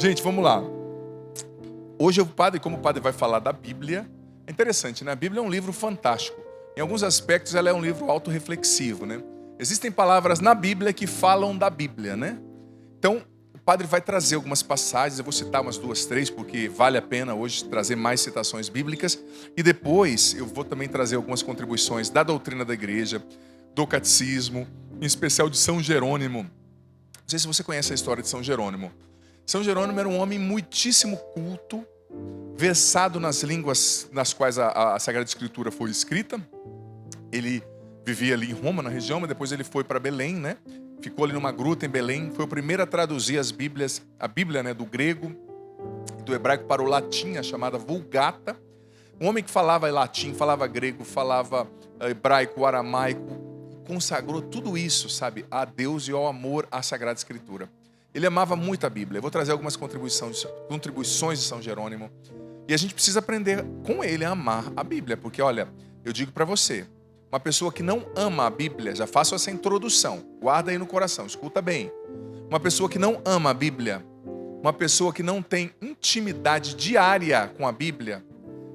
Gente, vamos lá. Hoje como o padre vai falar da Bíblia, é interessante, né? A Bíblia é um livro fantástico. Em alguns aspectos ela é um livro autorreflexivo, né? Existem palavras na Bíblia que falam da Bíblia, né? Então, o padre vai trazer algumas passagens, eu vou citar umas 2, 3, porque vale a pena hoje trazer mais citações bíblicas. E depois eu vou também trazer algumas contribuições da doutrina da igreja, do catecismo, em especial de São Jerônimo. Não sei se você conhece a história de São Jerônimo. São Jerônimo era um homem muitíssimo culto, versado nas línguas nas quais a Sagrada Escritura foi escrita. Ele vivia ali em Roma, na região, mas depois ele foi para Belém, né? Ficou ali numa gruta em Belém. Foi o primeiro a traduzir a Bíblia, né, do grego e do hebraico para o latim, a chamada Vulgata. Um homem que falava latim, falava grego, falava hebraico, aramaico, consagrou tudo isso, sabe, a Deus e ao amor à Sagrada Escritura. Ele amava muito a Bíblia. Eu vou trazer algumas contribuições de São Jerônimo. E a gente precisa aprender com ele a amar a Bíblia. Porque, olha, eu digo para você, uma pessoa que não ama a Bíblia, já faço essa introdução, guarda aí no coração, escuta bem. Uma pessoa que não ama a Bíblia, uma pessoa que não tem intimidade diária com a Bíblia,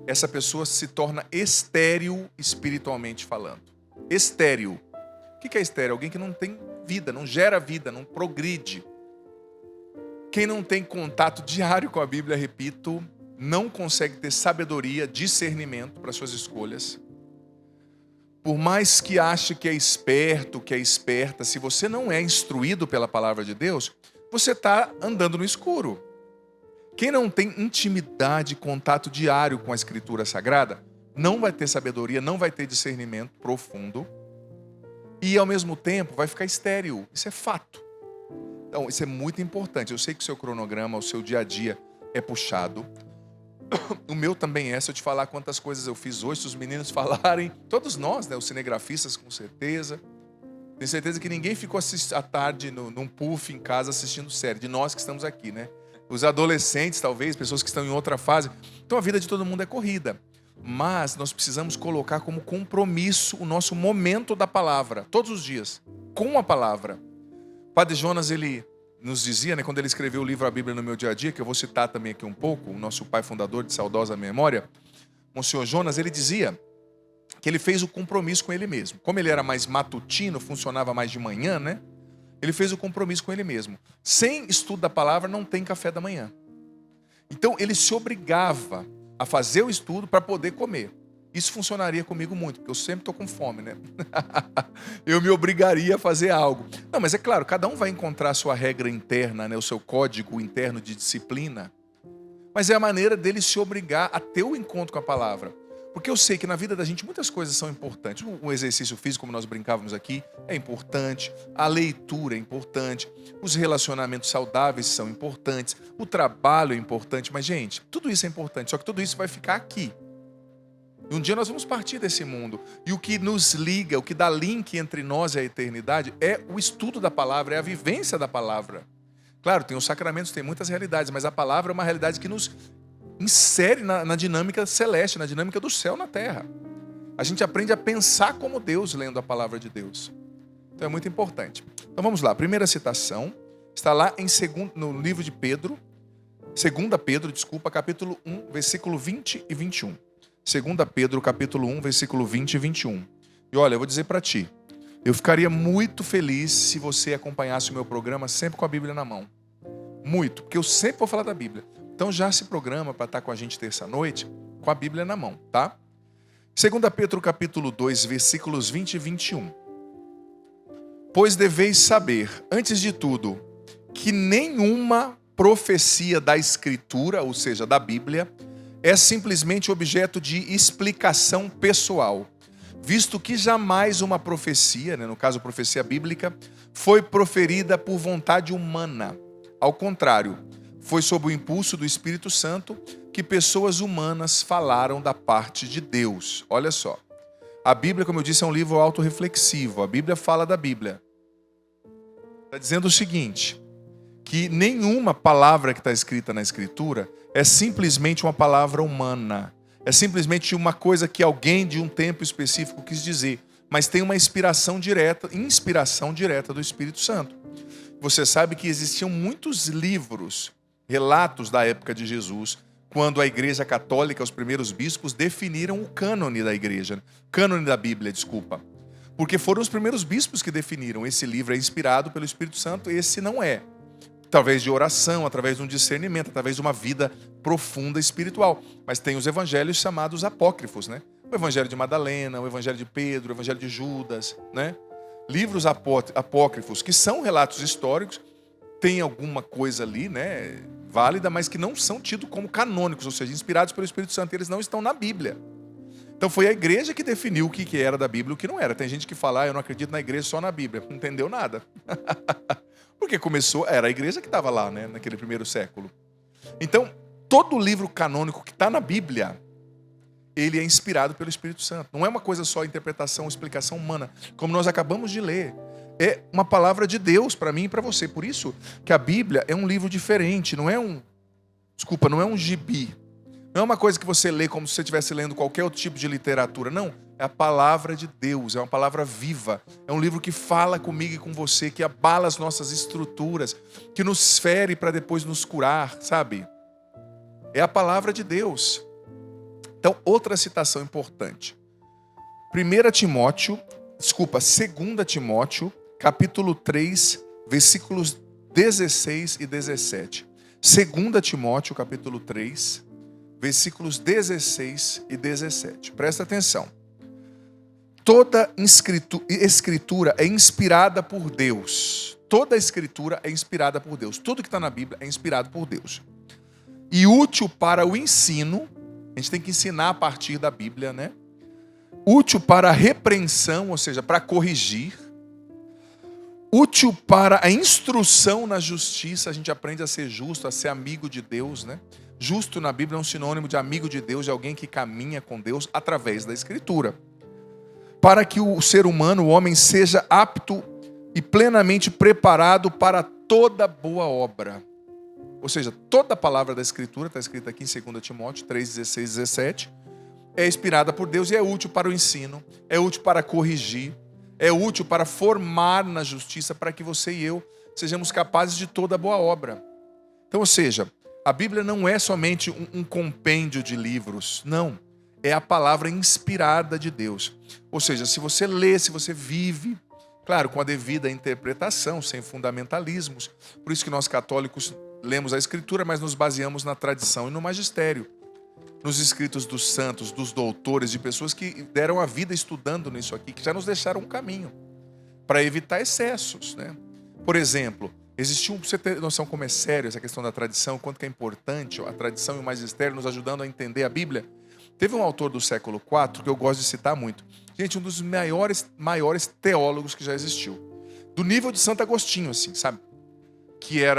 essa pessoa se torna estéril espiritualmente falando. Estéril. O que é estéril? Alguém que não tem vida, não gera vida, não progride. Quem não tem contato diário com a Bíblia, repito, não consegue ter sabedoria, discernimento para suas escolhas. Por mais que ache que é esperto, que é esperta, se você não é instruído pela palavra de Deus, você está andando no escuro. Quem não tem intimidade, contato diário com a Escritura Sagrada, não vai ter sabedoria, não vai ter discernimento profundo e, ao mesmo tempo, vai ficar estéril. Isso é fato. Então, isso é muito importante. Eu sei que o seu cronograma, o seu dia a dia é puxado. O meu também é. Se eu te falar quantas coisas eu fiz hoje, se os meninos falarem, todos nós, né, os cinegrafistas, com certeza. Tenho certeza que ninguém ficou à tarde num puff em casa assistindo série, de nós que estamos aqui, né? Os adolescentes, talvez, pessoas que estão em outra fase. Então, a vida de todo mundo é corrida. Mas nós precisamos colocar como compromisso o nosso momento da palavra, todos os dias, com a palavra. Padre Jonas, ele nos dizia, né, quando ele escreveu o livro A Bíblia no Meu Dia a Dia, que eu vou citar também aqui um pouco, o nosso pai fundador de saudosa memória, Monsenhor Jonas, ele dizia que ele fez o compromisso com ele mesmo. Como ele era mais matutino, funcionava mais de manhã, né? Ele fez o compromisso com ele mesmo. Sem estudo da palavra, não tem café da manhã. Então, ele se obrigava a fazer o estudo para poder comer. Isso funcionaria comigo muito, porque eu sempre estou com fome, né? Eu me obrigaria a fazer algo. Não, mas é claro, cada um vai encontrar a sua regra interna, né? O seu código interno de disciplina. Mas é a maneira dele se obrigar a ter o encontro com a palavra. Porque eu sei que na vida da gente muitas coisas são importantes. O exercício físico, como nós brincávamos aqui, é importante. A leitura é importante. Os relacionamentos saudáveis são importantes. O trabalho é importante. Mas, gente, tudo isso é importante. Só que tudo isso vai ficar aqui. E um dia nós vamos partir desse mundo. E o que nos liga, o que dá link entre nós e a eternidade é o estudo da palavra, é a vivência da palavra. Claro, tem os sacramentos, tem muitas realidades, mas a palavra é uma realidade que nos insere na dinâmica celeste, na dinâmica do céu na terra. A gente aprende a pensar como Deus lendo a palavra de Deus. Então é muito importante. Então vamos lá, a primeira citação está lá no livro de Pedro, 2 Pedro, capítulo 1, versículo 20 e 21. 2 Pedro, capítulo 1, versículo 20 e 21. E olha, eu vou dizer para ti, eu ficaria muito feliz se você acompanhasse o meu programa sempre com a Bíblia na mão. Muito, porque eu sempre vou falar da Bíblia. Então já se programa para estar com a gente terça-noite com a Bíblia na mão, tá? 2 Pedro, capítulo 2, versículos 20 e 21. Pois deveis saber, antes de tudo, que nenhuma profecia da Escritura, ou seja, da Bíblia, é simplesmente objeto de explicação pessoal, visto que jamais uma profecia, né, no caso a profecia bíblica, foi proferida por vontade humana. Ao contrário, foi sob o impulso do Espírito Santo que pessoas humanas falaram da parte de Deus. Olha só, a Bíblia, como eu disse, é um livro autorreflexivo. A Bíblia fala da Bíblia. Está dizendo o seguinte, que nenhuma palavra que está escrita na Escritura é simplesmente uma palavra humana. É simplesmente uma coisa que alguém de um tempo específico quis dizer. Mas tem uma inspiração direta do Espírito Santo. Você sabe que existiam muitos livros relatos da época de Jesus, quando a Igreja Católica, os primeiros bispos, definiram o cânone da Igreja, cânone da Bíblia, desculpa. Porque foram os primeiros bispos que definiram, esse livro é inspirado pelo Espírito Santo, esse não é. Através de oração, através de um discernimento, através de uma vida profunda espiritual. Mas tem os evangelhos chamados apócrifos, né? O Evangelho de Madalena, o Evangelho de Pedro, o Evangelho de Judas, né? Livros apócrifos, que são relatos históricos, tem alguma coisa ali, né, válida, mas que não são tidos como canônicos, ou seja, inspirados pelo Espírito Santo, eles não estão na Bíblia. Então foi a igreja que definiu o que era da Bíblia e o que não era. Tem gente que fala, eu não acredito na igreja, só na Bíblia. Não entendeu nada. Porque era a igreja que estava lá, né, naquele primeiro século. Então, todo livro canônico que está na Bíblia, ele é inspirado pelo Espírito Santo. Não é uma coisa só interpretação, explicação humana, como nós acabamos de ler. É uma palavra de Deus para mim e para você. Por isso que a Bíblia é um livro diferente, não é um gibi. Não é uma coisa que você lê como se você estivesse lendo qualquer outro tipo de literatura. Não, é a palavra de Deus, é uma palavra viva. É um livro que fala comigo e com você, que abala as nossas estruturas, que nos fere para depois nos curar, sabe? É a palavra de Deus. Então, outra citação importante. 2 Timóteo, capítulo 3, versículos 16 e 17. 2 Timóteo, capítulo 3, versículos 16 e 17. Presta atenção. Toda escritura é inspirada por Deus. Toda escritura é inspirada por Deus. Tudo que está na Bíblia é inspirado por Deus. E útil para o ensino, a gente tem que ensinar a partir da Bíblia, né? Útil para a repreensão, ou seja, para corrigir. Útil para a instrução na justiça, a gente aprende a ser justo, a ser amigo de Deus, né? Justo na Bíblia é um sinônimo de amigo de Deus, de alguém que caminha com Deus através da Escritura. Para que o ser humano, o homem, seja apto e plenamente preparado para toda boa obra. Ou seja, toda a palavra da Escritura, está escrita aqui em 2 Timóteo 3, 16 e 17, é inspirada por Deus e é útil para o ensino, é útil para corrigir, é útil para formar na justiça, para que você e eu sejamos capazes de toda boa obra. Então, ou seja, a Bíblia não é somente um compêndio de livros, não. É a palavra inspirada de Deus. Ou seja, se você lê, se você vive, claro, com a devida interpretação, sem fundamentalismos. Por isso que nós católicos lemos a Escritura, mas nos baseamos na tradição e no magistério. Nos escritos dos santos, dos doutores, de pessoas que deram a vida estudando nisso aqui, que já nos deixaram um caminho para evitar excessos, né? Por exemplo, existiu, você ter noção como é sério essa questão da tradição, quanto que é importante a tradição e o magistério nos ajudando a entender a Bíblia. Teve um autor do século IV que eu gosto de citar muito. Gente, um dos maiores teólogos que já existiu. Do nível de Santo Agostinho, assim, sabe?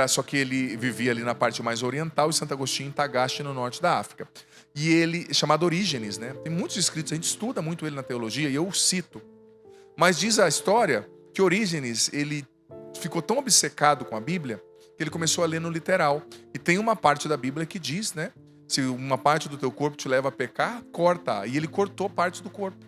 Só que ele vivia ali na parte mais oriental e Santo Agostinho em Tagaste, no norte da África. E ele, chamado Orígenes, né? Tem muitos escritos, a gente estuda muito ele na teologia e eu o cito. Mas diz a história que Orígenes, ele ficou tão obcecado com a Bíblia que ele começou a ler no literal. E tem uma parte da Bíblia que diz, né? Se uma parte do teu corpo te leva a pecar, corta. E ele cortou partes do corpo.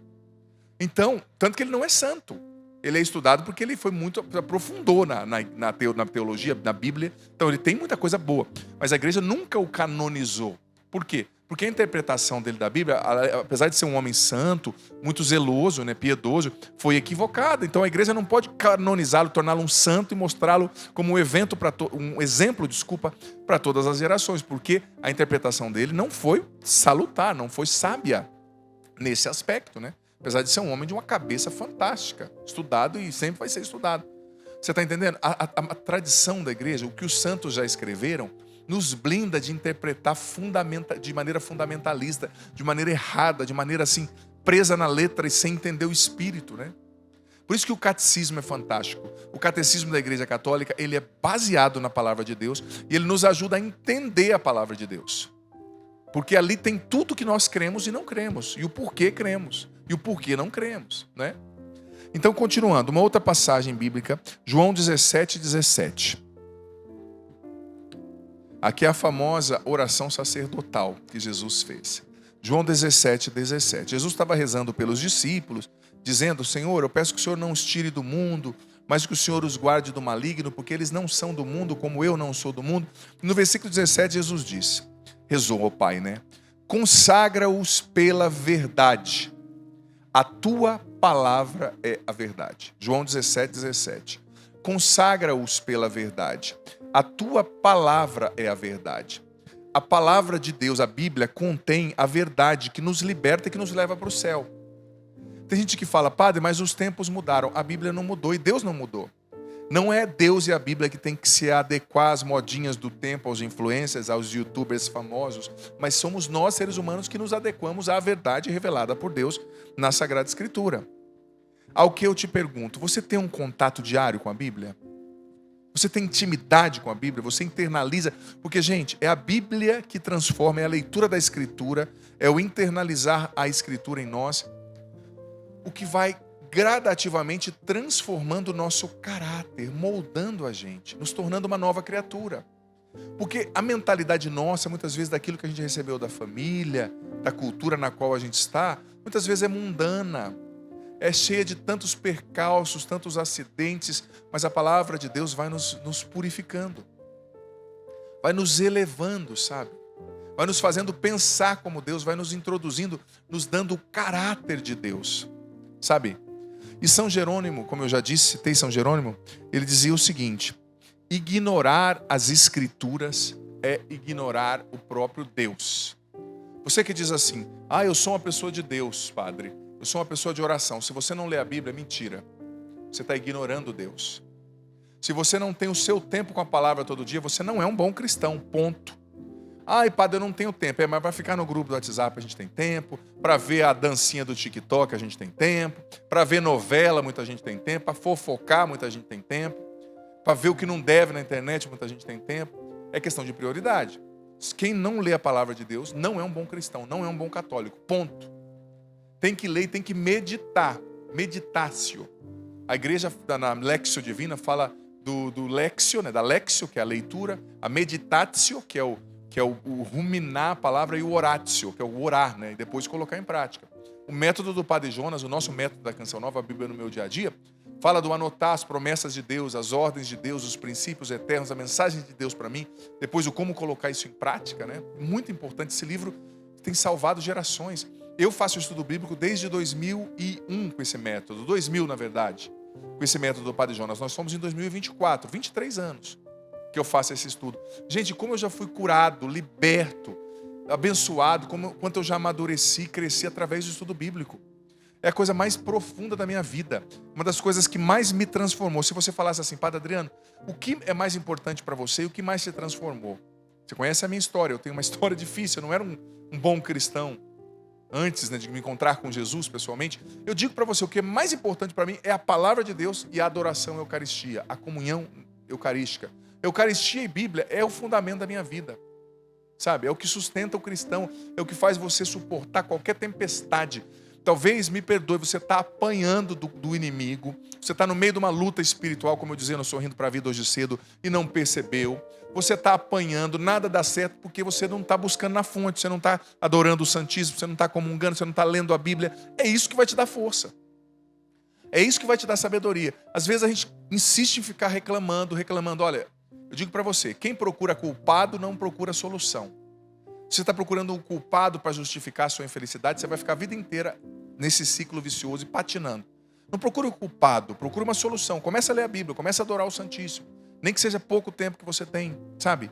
Então, tanto que ele não é santo. Ele é estudado porque ele foi muito, aprofundou na teologia, na Bíblia. Então ele tem muita coisa boa. Mas a igreja nunca o canonizou. Por quê? Porque a interpretação dele da Bíblia, apesar de ser um homem santo, muito zeloso, né, piedoso, foi equivocada. Então a igreja não pode canonizá-lo, torná-lo um santo e mostrá-lo como um exemplo para todas as gerações. Porque a interpretação dele não foi salutar, não foi sábia nesse aspecto, né? Apesar de ser um homem de uma cabeça fantástica, estudado e sempre vai ser estudado. Você está entendendo? A tradição da igreja, o que os santos já escreveram, nos blinda de interpretar de maneira fundamentalista, de maneira errada, de maneira assim, presa na letra e sem entender o espírito, né? Por isso que o catecismo é fantástico. O catecismo da Igreja Católica, ele é baseado na palavra de Deus e ele nos ajuda a entender a palavra de Deus. Porque ali tem tudo que nós cremos e não cremos, e o porquê cremos, e o porquê não cremos, né? Então, continuando, uma outra passagem bíblica, João 17, 17. Aqui é a famosa oração sacerdotal que Jesus fez. João 17, 17. Jesus estava rezando pelos discípulos, dizendo: Senhor, eu peço que o Senhor não os tire do mundo, mas que o Senhor os guarde do maligno, porque eles não são do mundo, como eu não sou do mundo. No versículo 17, Jesus diz, rezou ao Pai, né? Consagra-os pela verdade. A tua palavra é a verdade. João 17, 17. Consagra-os pela verdade. A tua palavra é a verdade. A palavra de Deus, a Bíblia, contém a verdade que nos liberta e que nos leva para o céu. Tem gente que fala, padre, mas os tempos mudaram. A Bíblia não mudou e Deus não mudou. Não é Deus e a Bíblia que tem que se adequar às modinhas do tempo, aos influencers, aos youtubers famosos, mas somos nós, seres humanos, que nos adequamos à verdade revelada por Deus na Sagrada Escritura. Ao que eu te pergunto, você tem um contato diário com a Bíblia? Você tem intimidade com a Bíblia? Você internaliza? Porque, gente, é a Bíblia que transforma, é a leitura da Escritura, é o internalizar a Escritura em nós, o que vai gradativamente transformando o nosso caráter, moldando a gente, nos tornando uma nova criatura. Porque a mentalidade nossa, muitas vezes, daquilo que a gente recebeu da família, da cultura na qual a gente está, muitas vezes é mundana, é cheia de tantos percalços, tantos acidentes, mas a palavra de Deus vai nos purificando, vai nos elevando, sabe? Vai nos fazendo pensar como Deus, vai nos introduzindo, nos dando o caráter de Deus, sabe? E São Jerônimo, como eu já disse, citei São Jerônimo, ele dizia o seguinte: ignorar as Escrituras é ignorar o próprio Deus. Você que diz assim, eu sou uma pessoa de Deus, padre, eu sou uma pessoa de oração. Se você não lê a Bíblia, é mentira. Você está ignorando Deus. Se você não tem o seu tempo com a palavra todo dia, você não é um bom cristão, ponto. Padre, eu não tenho tempo. Mas vai ficar no grupo do WhatsApp, a gente tem tempo. Para ver a dancinha do TikTok, a gente tem tempo. Para ver novela, muita gente tem tempo. Para fofocar, muita gente tem tempo. Para ver o que não deve na internet, muita gente tem tempo. É questão de prioridade. Quem não lê a palavra de Deus não é um bom cristão, não é um bom católico, ponto. Tem que ler e tem que meditar. Meditácio. A igreja, na Lexio Divina, fala do Lexio, né? Da Lexio, que é a leitura. A meditatio, que é o ruminar a palavra, e o oratio, que é o orar, né? E depois colocar em prática. O método do Padre Jonas, o nosso método da Canção Nova, a Bíblia no meu dia a dia, fala do anotar as promessas de Deus, as ordens de Deus, os princípios eternos, a mensagem de Deus para mim, depois o como colocar isso em prática, né? Muito importante, esse livro tem salvado gerações. Eu faço estudo bíblico desde 2001 com esse método, 2000 na verdade, com esse método do Padre Jonas. Nós somos em 2024, 23 anos que eu faço esse estudo. Gente, como eu já fui curado, liberto, abençoado, quanto eu já amadureci, cresci através do estudo bíblico. É a coisa mais profunda da minha vida. Uma das coisas que mais me transformou. Se você falasse assim, Padre Adriano, o que é mais importante para você e o que mais te transformou? Você conhece a minha história. Eu tenho uma história difícil. Eu não era um bom cristão antes, né, de me encontrar com Jesus pessoalmente. Eu digo para você, o que é mais importante para mim é a palavra de Deus e a adoração à Eucaristia, a comunhão eucarística. Eucaristia e Bíblia é o fundamento da minha vida. Sabe? É o que sustenta o cristão, é o que faz você suportar qualquer tempestade. Talvez, me perdoe, você está apanhando do inimigo, você está no meio de uma luta espiritual, como eu dizia no Sorrindo para a Vida hoje cedo, e não percebeu. Você está apanhando, nada dá certo porque você não está buscando na fonte, você não está adorando o Santíssimo, você não está comungando, você não está lendo a Bíblia. É isso que vai te dar força. É isso que vai te dar sabedoria. Às vezes a gente insiste em ficar reclamando. Olha, eu digo para você, quem procura culpado não procura solução. Se você está procurando um culpado para justificar a sua infelicidade, você vai ficar a vida inteira nesse ciclo vicioso e patinando. Não procure o culpado, procure uma solução. Começa a ler a Bíblia, começa a adorar o Santíssimo. Nem que seja pouco tempo que você tem, sabe?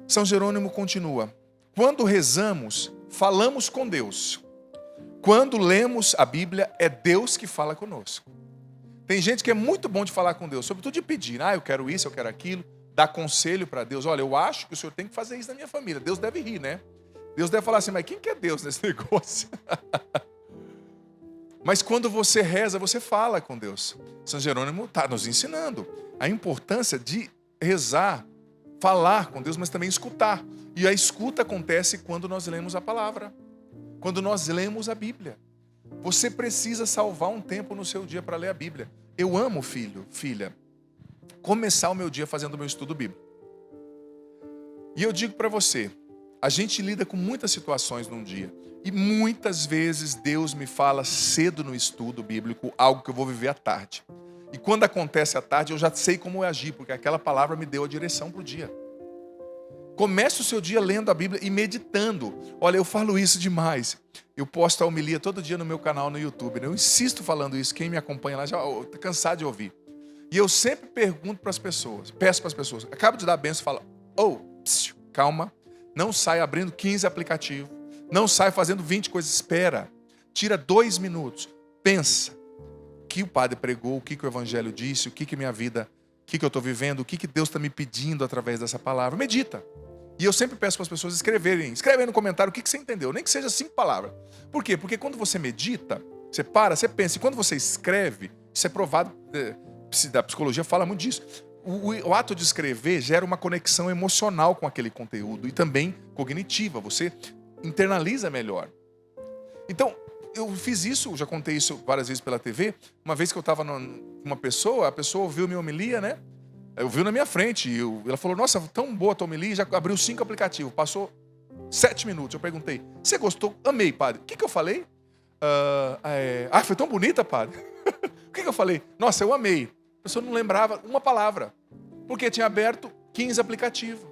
São Jerônimo continua. Quando rezamos, falamos com Deus. Quando lemos a Bíblia, é Deus que fala conosco. Tem gente que é muito bom de falar com Deus, sobretudo de pedir. Eu quero isso, eu quero aquilo. Dar conselho para Deus. Olha, eu acho que o senhor tem que fazer isso na minha família. Deus deve rir, né? Deus deve falar assim, mas quem que é Deus nesse negócio? Mas quando você reza, você fala com Deus. São Jerônimo está nos ensinando a importância de rezar, falar com Deus, mas também escutar. E a escuta acontece quando nós lemos a palavra, quando nós lemos a Bíblia. Você precisa salvar um tempo no seu dia para ler a Bíblia. Eu amo, filha, começar o meu dia fazendo o meu estudo bíblico. E eu digo para você, a gente lida com muitas situações num dia. E muitas vezes Deus me fala cedo no estudo bíblico algo que eu vou viver à tarde. E quando acontece à tarde, eu já sei como agir, porque aquela palavra me deu a direção para o dia. Comece o seu dia lendo a Bíblia e meditando. Olha, eu falo isso demais. Eu posto a homilia todo dia no meu canal no YouTube, né? Eu insisto falando isso. Quem me acompanha lá já está cansado de ouvir. E eu sempre pergunto para as pessoas, peço para as pessoas, acabo de dar a benção e falo, calma, não sai abrindo 15 aplicativos, não sai fazendo 20 coisas, espera, tira 2 minutos, pensa, o que o padre pregou, o que o evangelho disse, o que minha vida, o que eu estou vivendo, o que Deus está me pedindo através dessa palavra, medita. E eu sempre peço para as pessoas escreve aí no comentário o que você entendeu, nem que seja 5 palavras. Por quê? Porque quando você medita, você para, você pensa, e quando você escreve, isso é provado, da psicologia fala muito disso. O ato de escrever gera uma conexão emocional com aquele conteúdo e também cognitiva, você internaliza melhor. Então, eu fiz isso, já contei isso várias vezes pela TV, uma vez que eu estava com uma pessoa, a pessoa ouviu minha homilia, né? Ouviu na minha frente, ela falou, nossa, tão boa a tua homilia, já abriu 5 aplicativos, passou 7 minutos, eu perguntei, você gostou? Amei, padre. O que eu falei? Foi tão bonita, padre. O que eu falei? Nossa, eu amei. A pessoa não lembrava uma palavra, porque tinha aberto 15 aplicativos.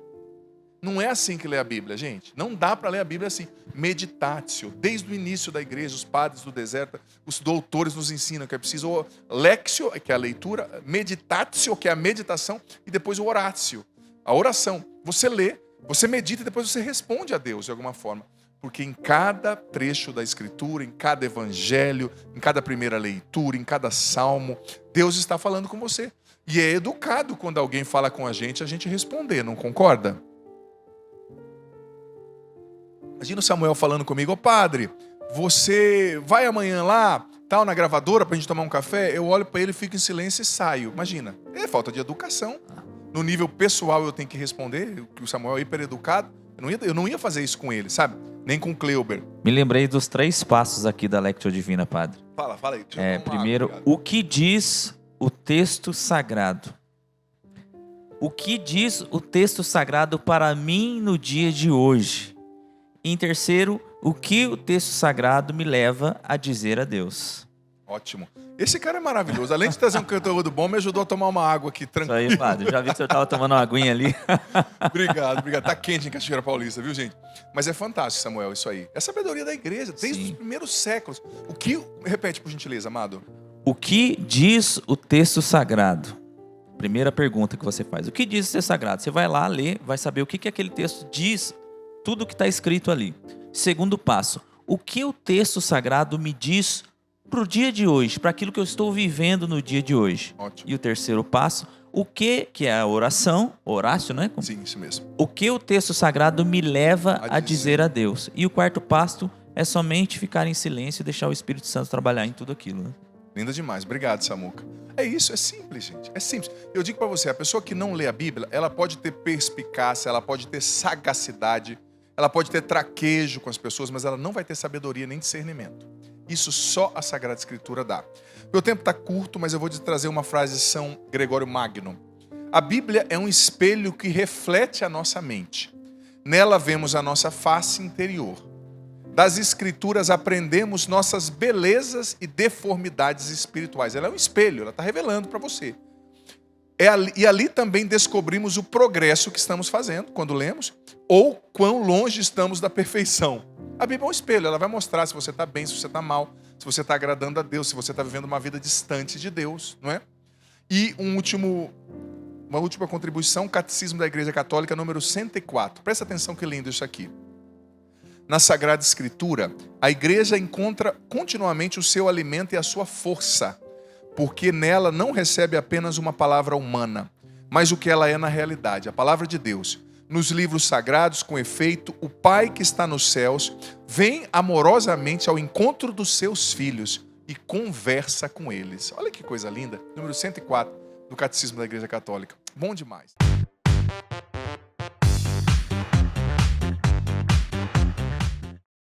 Não é assim que lê a Bíblia, gente. Não dá para ler a Bíblia assim. Meditatio. Desde o início da igreja, os padres do deserto, os doutores nos ensinam que é preciso lexio, que é a leitura, meditatio, que é a meditação, e depois o oratio, a oração. Você lê, você medita e depois você responde a Deus de alguma forma. Porque em cada trecho da Escritura, em cada evangelho, em cada primeira leitura, em cada salmo, Deus está falando com você. E é educado quando alguém fala com a gente responder, não concorda? Imagina o Samuel falando comigo, padre, você vai amanhã lá, tal, na gravadora pra gente tomar um café? Eu olho para ele, fico em silêncio e saio. Imagina, é falta de educação. No nível pessoal eu tenho que responder, que o Samuel é hiper educado. Eu não ia fazer isso com ele, sabe? Nem com o Cleuber. Me lembrei dos 3 passos aqui da Lectio Divina, padre. Fala aí. Primeiro, o que diz o texto sagrado? O que diz o texto sagrado para mim no dia de hoje? Em terceiro, o que o texto sagrado me leva a dizer a Deus? Ótimo. Esse cara é maravilhoso. Além de trazer um conteúdo bom, me ajudou a tomar uma água aqui, tranquilo. Isso aí, padre. Já vi que o senhor estava tomando uma aguinha ali. Obrigado. Tá quente em Cachoeira Paulista, viu, gente? Mas é fantástico, Samuel, isso aí. É a sabedoria da igreja, desde os primeiros séculos. Repete, por gentileza, amado. O que diz o texto sagrado? Primeira pergunta que você faz. O que diz o texto sagrado? Você vai lá ler, vai saber o que aquele texto diz, tudo que está escrito ali. Segundo passo, o que o texto sagrado me diz para o dia de hoje, para aquilo que eu estou vivendo no dia de hoje. Ótimo. E o terceiro passo, o que é a oração, orácio, né? Sim, isso mesmo. O que o texto sagrado me leva a dizer a Deus. E o quarto passo é somente ficar em silêncio e deixar o Espírito Santo trabalhar em tudo aquilo. Né? Lindo demais. Obrigado, Samuca. É isso, é simples, gente. É simples. Eu digo para você, a pessoa que não lê a Bíblia, ela pode ter perspicácia, ela pode ter sagacidade, ela pode ter traquejo com as pessoas, mas ela não vai ter sabedoria nem discernimento. Isso só a Sagrada Escritura dá. Meu tempo está curto, mas eu vou te trazer uma frase de São Gregório Magno. A Bíblia é um espelho que reflete a nossa mente. Nela vemos a nossa face interior. Das Escrituras aprendemos nossas belezas e deformidades espirituais. Ela é um espelho, ela está revelando para você. E ali também descobrimos o progresso que estamos fazendo quando lemos, ou quão longe estamos da perfeição. A Bíblia é um espelho, ela vai mostrar se você está bem, se você está mal, se você está agradando a Deus, se você está vivendo uma vida distante de Deus, não é? E uma última contribuição, Catecismo da Igreja Católica, número 104. Presta atenção que lindo isso aqui. Na Sagrada Escritura, a Igreja encontra continuamente o seu alimento e a sua força, porque nela não recebe apenas uma palavra humana, mas o que ela é na realidade, a palavra de Deus. Nos livros sagrados, com efeito, o Pai que está nos céus vem amorosamente ao encontro dos seus filhos e conversa com eles. Olha que coisa linda. Número 104 do Catecismo da Igreja Católica. Bom demais.